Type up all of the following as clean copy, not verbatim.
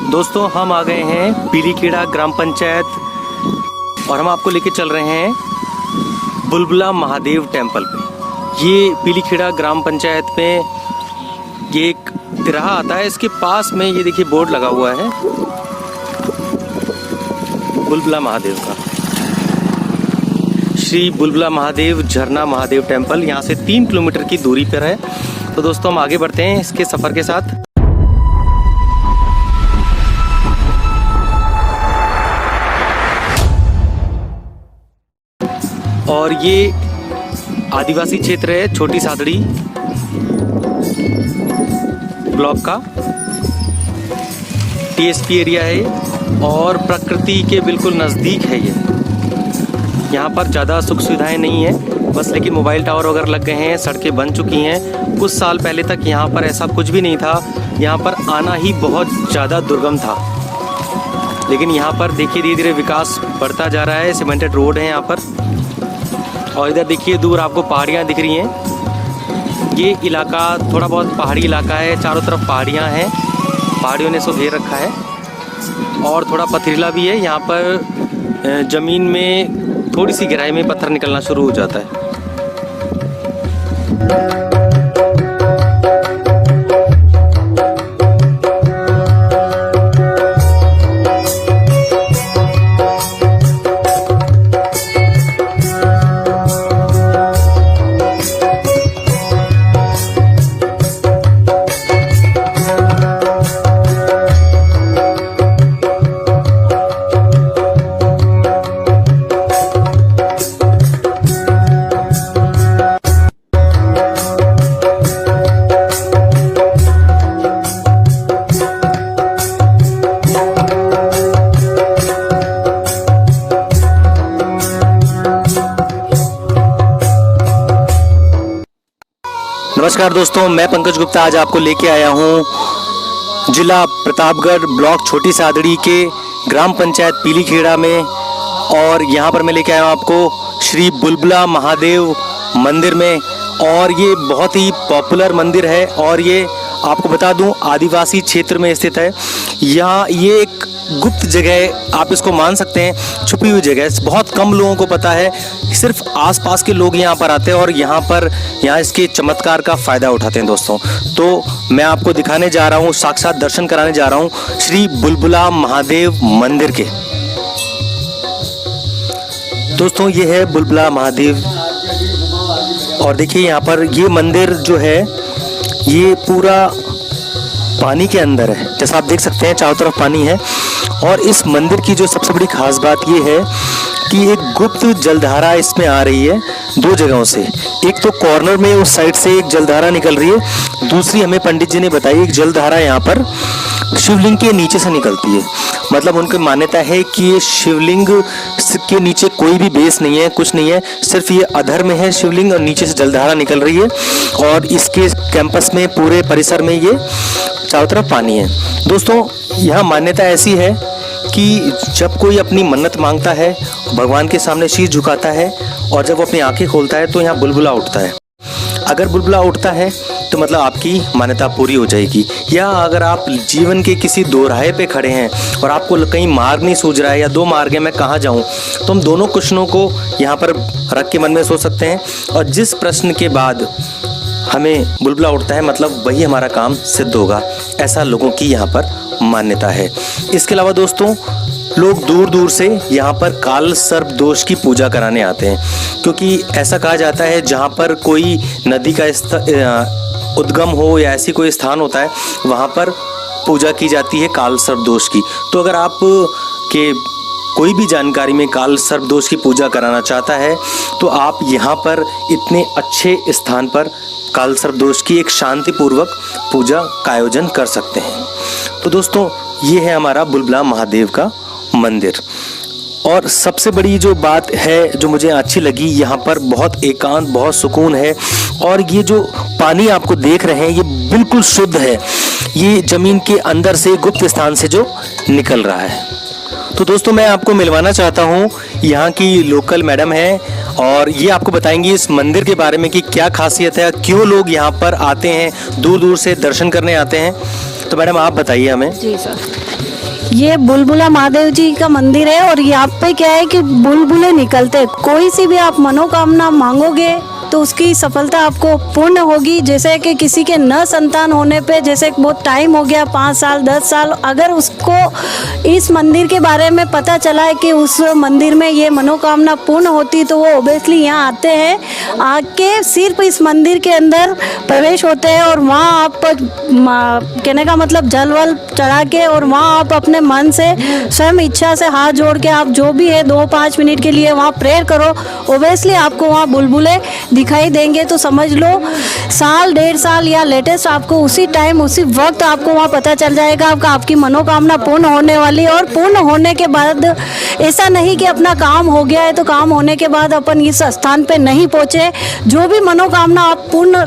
दोस्तों हम आ गए हैं पीलीखेड़ा ग्राम पंचायत और हम आपको लेके चल रहे हैं बुलबुला महादेव टेम्पल पे। ये पीलीखेड़ा ग्राम पंचायत में ये एक तिराहा आता है, इसके पास में ये देखिए बोर्ड लगा हुआ है बुलबुला महादेव का, श्री बुलबुला महादेव झरना महादेव टेम्पल। यहाँ से 3 किलोमीटर की दूरी पर है। तो दोस्तों हम आगे बढ़ते हैं इसके सफ़र के साथ। और ये आदिवासी क्षेत्र है छोटी सादड़ी ब्लॉक का, टीएसपी एरिया है और प्रकृति के बिल्कुल नज़दीक है ये। यहाँ पर ज़्यादा सुख सुविधाएं नहीं है बस, लेकिन मोबाइल टावर वगैरह लग गए हैं, सड़कें बन चुकी हैं। कुछ साल पहले तक यहाँ पर ऐसा कुछ भी नहीं था, यहाँ पर आना ही बहुत ज़्यादा दुर्गम था। लेकिन यहाँ पर देखिए धीरे धीरे विकास बढ़ता जा रहा है, सीमेंटेड रोड है यहाँ पर। और इधर देखिए दूर आपको पहाड़ियाँ दिख रही हैं। ये इलाका थोड़ा बहुत पहाड़ी इलाका है, चारों तरफ पहाड़ियाँ हैं, पहाड़ियों ने इसको घेर रखा है और थोड़ा पथरीला भी है। यहाँ पर ज़मीन में थोड़ी सी गहराई में पत्थर निकलना शुरू हो जाता है। नमस्कार दोस्तों, मैं पंकज गुप्ता आज आपको लेके आया हूँ जिला प्रतापगढ़ ब्लॉक छोटी सादड़ी के ग्राम पंचायत पीलीखेड़ा में। और यहाँ पर मैं लेके आया हूँ आपको श्री बुलबुला महादेव मंदिर में। और ये बहुत ही पॉपुलर मंदिर है और ये आपको बता दूँ आदिवासी क्षेत्र में स्थित है। यहाँ ये एक गुप्त जगह आप इसको मान सकते हैं, छुपी हुई जगह, बहुत कम लोगों को पता है। सिर्फ आसपास के लोग यहाँ पर आते हैं और यहाँ इसके चमत्कार का फ़ायदा उठाते हैं दोस्तों। तो मैं आपको दिखाने जा रहा हूँ, साक्षात दर्शन कराने जा रहा हूँ श्री बुलबुला महादेव मंदिर के। दोस्तों ये है बुलबुला महादेव और देखिए यहाँ पर ये मंदिर जो है ये पूरा पानी के अंदर है, जैसा आप देख सकते हैं चारों तरफ पानी है। और इस मंदिर की जो सबसे बड़ी खास बात ये है कि एक गुप्त जलधारा इसमें आ रही है 2 जगहों से। एक तो कॉर्नर में उस साइड से एक जलधारा निकल रही है, दूसरी हमें पंडित जी ने बताई एक जलधारा यहाँ पर शिवलिंग के नीचे से निकलती है। मतलब उनकी मान्यता है कि ये शिवलिंग के नीचे कोई भी बेस नहीं है, कुछ नहीं है, सिर्फ ये अधर में है शिवलिंग और नीचे से जलधारा निकल रही है। और इसके कैंपस में पूरे परिसर में ये चारों तरफ पानी है। दोस्तों यहाँ मान्यता ऐसी है कि जब कोई अपनी मन्नत मांगता है, भगवान के सामने शीश झुकाता है और जब वो अपनी आंखें खोलता है तो यहाँ बुलबुला उठता है। अगर बुलबुला उठता है तो मतलब आपकी मान्यता पूरी हो जाएगी। या अगर आप जीवन के किसी दोराहे पे खड़े हैं और आपको कहीं मार्ग नहीं सूझ रहा है या 2 मार्ग है मैं कहाँ जाऊँ, तो हम दोनों क्वेश्चनों को यहाँ पर रख के मन में सोच सकते हैं और जिस प्रश्न के बाद हमें बुलबुला उठता है मतलब वही हमारा काम सिद्ध होगा, ऐसा लोगों की यहाँ पर मान्यता है। इसके अलावा दोस्तों लोग दूर दूर से यहाँ पर काल सर्प दोष की पूजा कराने आते हैं, क्योंकि ऐसा कहा जाता है जहाँ पर कोई नदी का उद्गम हो या ऐसी कोई स्थान होता है वहाँ पर पूजा की जाती है काल सर्प दोष की। तो अगर आप के कोई भी जानकारी में काल सर्प दोष की पूजा कराना चाहता है तो आप यहाँ पर इतने अच्छे स्थान पर काल सर्प दोष की एक शांतिपूर्वक पूजा का आयोजन कर सकते हैं। तो दोस्तों ये है हमारा बुलबुला महादेव का मंदिर। और सबसे बड़ी जो बात है जो मुझे अच्छी लगी, यहाँ पर बहुत एकांत, बहुत सुकून है। और ये जो पानी आपको देख रहे हैं ये बिल्कुल शुद्ध है, ये ज़मीन के अंदर से गुप्त स्थान से जो निकल रहा है। तो दोस्तों मैं आपको मिलवाना चाहता हूँ यहाँ की लोकल मैडम है और ये आपको बताएंगी इस मंदिर के बारे में कि क्या खासियत है, क्यों लोग यहाँ पर आते हैं, दूर दूर से दर्शन करने आते हैं। तो मैडम आप बताइए हमें। जी सर। ये बुलबुला महादेव जी का मंदिर है और यहाँ पे क्या है कि बुलबुले निकलते हैं। कोई सी भी आप मनोकामना मांगोगे तो उसकी सफलता आपको पूर्ण होगी। जैसे कि किसी के न संतान होने पे, जैसे बहुत टाइम हो गया 5 साल 10 साल, अगर उसको इस मंदिर के बारे में पता चला है कि उस मंदिर में ये मनोकामना पूर्ण होती, तो वो ओबियसली यहाँ आते हैं। आके सिर्फ इस मंदिर के अंदर प्रवेश होते हैं और वहाँ आप कहने का मतलब जल वल चढ़ा के और वहाँ आप अपने मन से स्वयं इच्छा से हाथ जोड़ के आप जो भी है 2-5 मिनट के लिए वहाँ प्रेयर करो। ओबियसली आपको वहाँ बुलबुले दिखाई देंगे। तो समझ लो साल 1.5 साल या लेटेस्ट आपको उसी टाइम उसी वक्त आपको वहाँ पता चल जाएगा आपकी मनोकामना पूर्ण होने वाली है। और पूर्ण होने के बाद ऐसा नहीं कि अपना काम हो गया है तो काम होने के बाद अपन इस स्थान पे नहीं पहुँचे। जो भी मनोकामना आप पूर्ण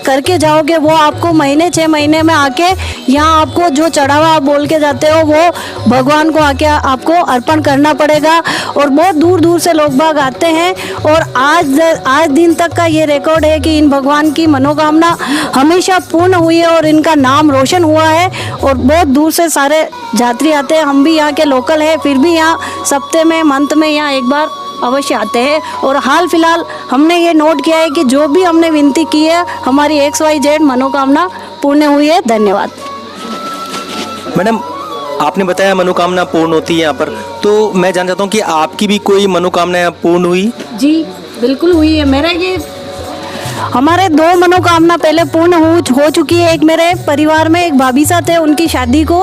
करके जाओगे वो आपको महीने 6 महीने में आके यहाँ आपको जो चढ़ावा आप बोल के जाते हो वो भगवान को आके आपको अर्पण करना पड़ेगा। और बहुत दूर दूर से लोग बाग आते हैं और आज दिन तक का ये रिकॉर्ड है कि इन भगवान की मनोकामना हमेशा पूर्ण हुई है और इनका नाम रोशन हुआ है। और बहुत दूर से सारे यात्री आते हैं। हम भी यहाँ के लोकल हैं, फिर भी यहाँ सप्ते में मंथ में यहाँ एक बार अवश्य आते हैं। और हाल फिलहाल हमने ये नोट किया है कि जो भी हमने विनती की है हमारी XYZ मनोकामना पूर्ण हुई है। धन्यवाद। मैडम, आपने बताया मनोकामना पूर्ण होती है यहाँ पर, तो मैं जानना चाहता हूँ कि आपकी भी कोई मनोकामना पूर्ण हुई? जी बिल्कुल हुई है। मेरा ये हमारे 2 मनोकामना पहले पूर्ण हो चुकी है। एक मेरे परिवार में एक भाभी साहब थे, उनकी शादी को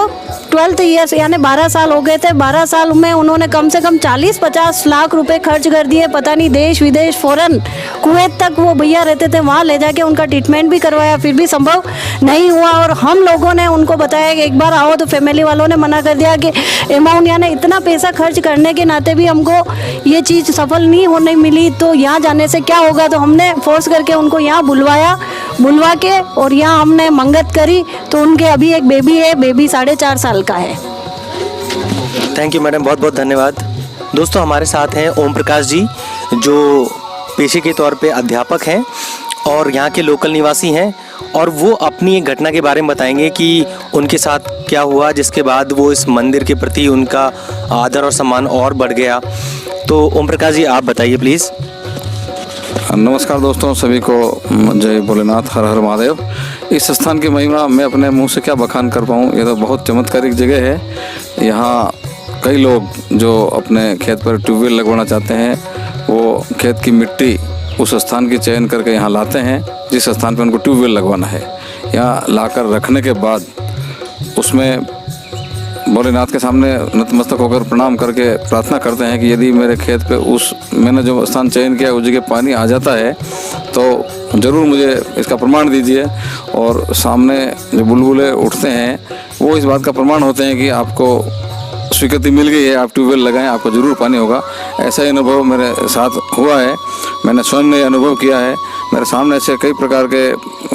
12 ईयर्स यानी 12 साल हो गए थे। 12 साल में उन्होंने कम से कम 40-50 लाख रुपए खर्च कर दिए। पता नहीं देश विदेश फॉरेन कुवैत तक वो भैया रहते थे, वहाँ ले जाके उनका ट्रीटमेंट भी करवाया, फिर भी संभव नहीं हुआ। और हम लोगों ने उनको बताया कि एक बार आओ, तो फैमिली वालों ने मना कर दिया कि अमाउंट यानी इतना पैसा खर्च करने के नाते भी हमको ये चीज़ सफल नहीं होने मिली, तो यहाँ जाने से क्या होगा। तो हमने फोर्स करके उनको यहाँ बुलवा के और यहाँ हमने मंगत करी, तो उनके अभी एक बेबी है, बेबी 4.5 साल का है। थैंक यू मैडम, बहुत बहुत धन्यवाद। दोस्तों, हमारे साथ हैं ओम प्रकाश जी, जो पेशे के तौर पे अध्यापक हैं और यहाँ के लोकल निवासी हैं, और वो अपनी एक घटना के बारे में बताएंगे कि उनके साथ क्या हुआ, जिसके बाद वो इस मंदिर के प्रति उनका आदर और सम्मान और बढ़ गया। तो ओम प्रकाश जी, आप बताइए प्लीज़। नमस्कार दोस्तों, सभी को जय भोलेनाथ, हर हर महादेव। इस स्थान की महिमा मैं अपने मुंह से क्या बखान कर पाऊँ। ये तो बहुत चमत्कारिक जगह है। यहाँ कई लोग जो अपने खेत पर ट्यूबवेल लगवाना चाहते हैं, वो खेत की मिट्टी उस स्थान की चयन करके यहाँ लाते हैं जिस स्थान पर उनको ट्यूबवेल लगवाना है। यहाँ लाकर रखने के बाद उसमें भोलेनाथ के सामने नतमस्तक होकर प्रणाम करके प्रार्थना करते हैं कि यदि मेरे खेत पे मैंने जो स्थान चयन किया उस जगह पानी आ जाता है तो ज़रूर मुझे इसका प्रमाण दीजिए। और सामने जो बुलबुले उठते हैं वो इस बात का प्रमाण होते हैं कि आपको स्वीकृति मिल गई है, आप ट्यूबवेल लगाएं, आपको ज़रूर पानी होगा। ऐसा ही अनुभव मेरे साथ हुआ है, मैंने स्वयं ने अनुभव किया है। मेरे सामने ऐसे कई प्रकार के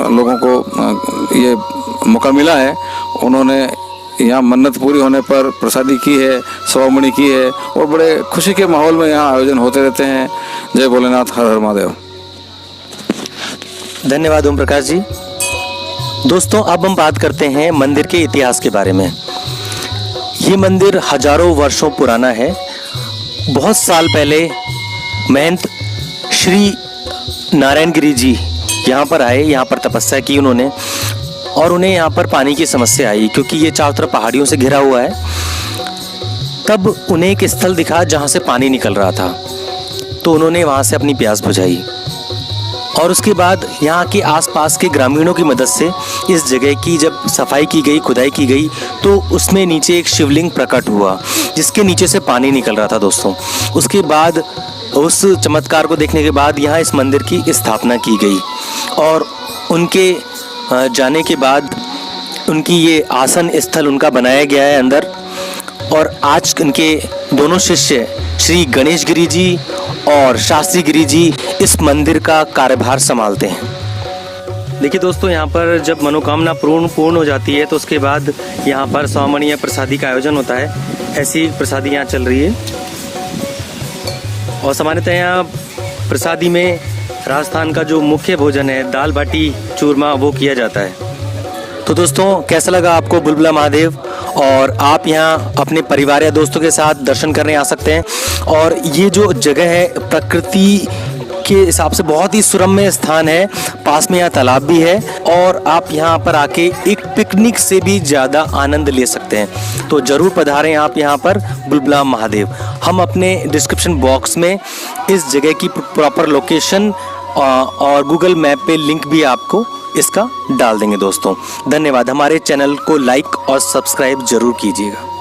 लोगों को ये मौका मिला है। उन्होंने यहाँ मन्नत पूरी होने पर प्रसादी की है, सवामणि की है, और बड़े खुशी के माहौल में यहाँ आयोजन होते रहते हैं। जय भोलेनाथ, हर हर महादेव। धन्यवाद ओम प्रकाश जी। दोस्तों, अब हम बात करते हैं मंदिर के इतिहास के बारे में। ये मंदिर हजारों वर्षों पुराना है। बहुत साल पहले महंत श्री नारायण गिरी जी यहाँ पर आए, यहाँ पर तपस्या की उन्होंने, और उन्हें यहाँ पर पानी की समस्या आई क्योंकि ये चारों तरफ पहाड़ियों से घिरा हुआ है। तब उन्हें एक स्थल दिखा जहाँ से पानी निकल रहा था, तो उन्होंने वहाँ से अपनी प्यास बुझाई। और उसके बाद यहाँ के आसपास के ग्रामीणों की मदद से इस जगह की जब सफाई की गई, खुदाई की गई, तो उसमें नीचे एक शिवलिंग प्रकट हुआ जिसके नीचे से पानी निकल रहा था दोस्तों। उसके बाद उस चमत्कार को देखने के बाद यहाँ इस मंदिर की स्थापना की गई और उनके जाने के बाद उनकी ये आसन स्थल उनका बनाया गया है अंदर। और आज उनके दोनों शिष्य श्री गणेश गिरी जी और शास्त्री गिरी जी इस मंदिर का कार्यभार संभालते हैं। देखिए दोस्तों, यहाँ पर जब मनोकामना पूर्ण हो जाती है तो उसके बाद यहाँ पर सवामणि या प्रसादी का आयोजन होता है। ऐसी प्रसादी यहाँ चल रही है और सामान्यतः यहाँ प्रसादी में राजस्थान का जो मुख्य भोजन है दाल बाटी चूरमा वो किया जाता है। तो दोस्तों, कैसा लगा आपको बुलबुला महादेव और आप यहाँ अपने परिवार या दोस्तों के साथ दर्शन करने आ सकते हैं। और ये जो जगह है प्रकृति के हिसाब से बहुत ही सुरम्य स्थान है। पास में यहाँ तालाब भी है और आप यहाँ पर आके एक पिकनिक से भी ज़्यादा आनंद ले सकते हैं। तो ज़रूर पधारें आप यहाँ पर बुलबुला महादेव। हम अपने डिस्क्रिप्शन बॉक्स में इस जगह की प्रॉपर लोकेशन और गूगल मैप पे लिंक भी आपको इसका डाल देंगे दोस्तों। धन्यवाद। हमारे चैनल को लाइक और सब्सक्राइब ज़रूर कीजिएगा।